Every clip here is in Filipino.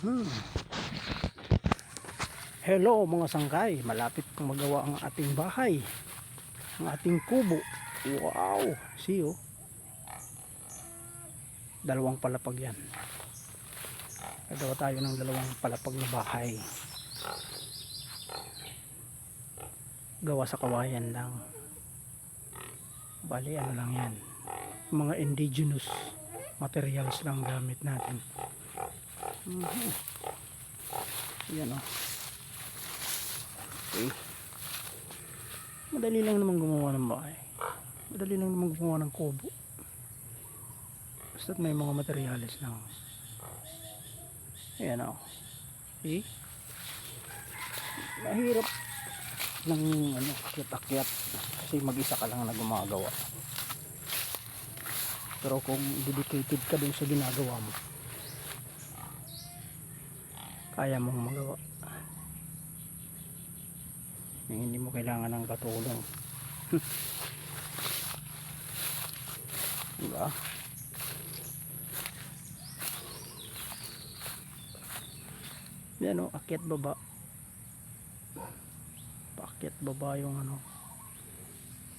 Hmm. Hello mga sangkay, malapit pang magawa ang ating bahay, ang ating kubo. Wow, see oh, dalawang palapag yan. Gagawa tayo ng dalawang palapag na bahay, gawa sa kawayan lang. Bali ano lang yan, mga indigenous materials lang gamit natin. Yan oh. Okay. Madali lang naman gumawa ng bahay, madali lang naman gumawa ng kubo, basta't may mga materials lang. Ayan o. Okay. Mahirap ng akyat-akyat kasi mag-isa ka lang na gumagawa, pero kung dedicated ka dun sa ginagawa mo, kaya mong magawa. Hindi mo kailangan ng katulong. Diba? Yan o, akyat baba, paakyat baba yung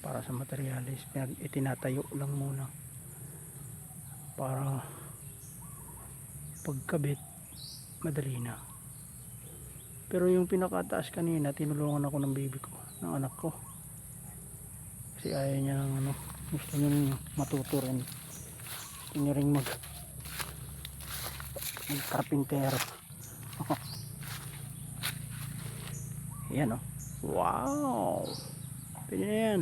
para sa materialis. Itinatayo lang muna para pagkabit madali na. Pero yung pinakataas kanina, tinulungan ako ng baby ko, ng anak ko, kasi ayaw niya ng gusto niya matuto rin, gusto niya rin mag karpintero. Yan o. Wow, pwede na yan.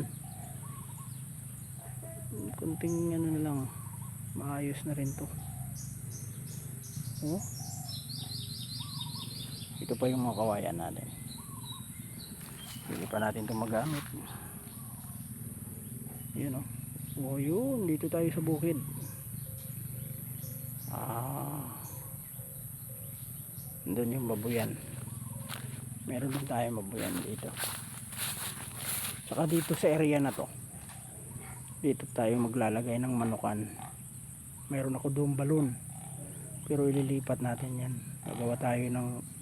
Kunting na lang, maayos na rin to. Oh, ito pa yung mga kawayan natin, hindi pa natin itong magamit. Yun o. Oh, yun, dito tayo sa bukid. Doon yung babuyan, meron din tayong babuyan dito. Saka dito sa area na to, dito tayo maglalagay ng manukan. Meron ako doon balon, pero ililipat natin yan. Gagawa tayo ng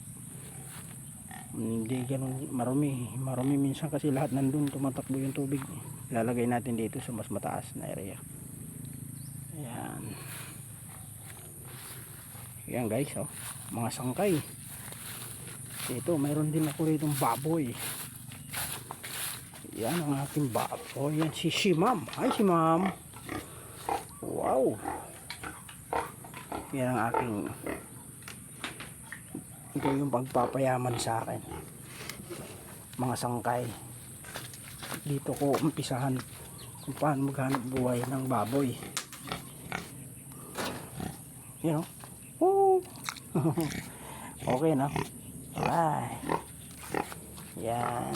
hindi ganun marumi minsan, kasi lahat nandun tumatakbo yung tubig. Ilalagay natin dito sa mas mataas na area. Ayan. Ayan guys, oh, mga sangkay. Ito, mayroon din ako rito baboy. Yan ang aking baboy. Yan si Ma'am. Hi si Ma'am. Wow. Yan ang aking, ito yung pagpapayaman sa akin, mga sangkay. Dito ko umpisahan kung paano maghanap buhay ng baboy. You know? Oh. Okay na. Bye. Yan.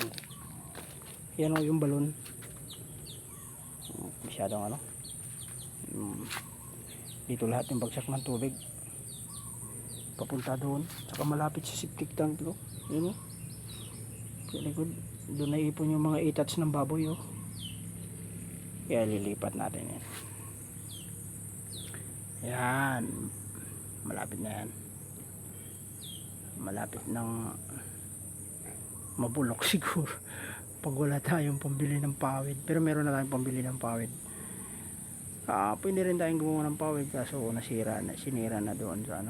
Yan o yung balon. Masyadong dito lahat yung bagsak ng tubig papunta doon, saka malapit sa septic tank ko. Yun o, sa likod doon na ipon yung mga itats ng baboy o. Kaya lilipat natin yan. Yan, malapit na yan, malapit ng mabulok siguro pag wala tayong pambili ng pawid. Pero meron na tayong pambili ng pawid. Pwede rin tayong gumawa ng pawid, kaso sinira na doon sa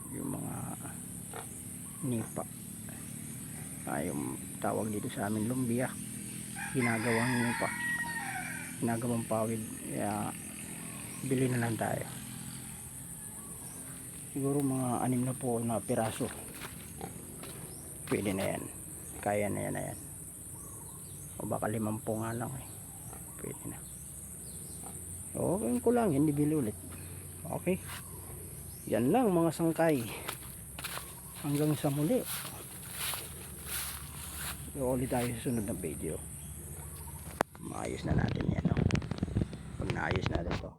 yung mga nipa, yung tawag dito sa amin lumbia, ginagawang nipa, ginagawang pawid. Kaya bili na lang tayo, siguro mga 6 na po na piraso, pwede na yan, kaya na yan, o baka 50 nga lang pwede na. Okay ko lang, hindi bili ulit. Okay, yan lang mga sangkay, hanggang sa muli. Ulit tayo sa sunod na video. Maayos na natin yan, pag naayos natin to.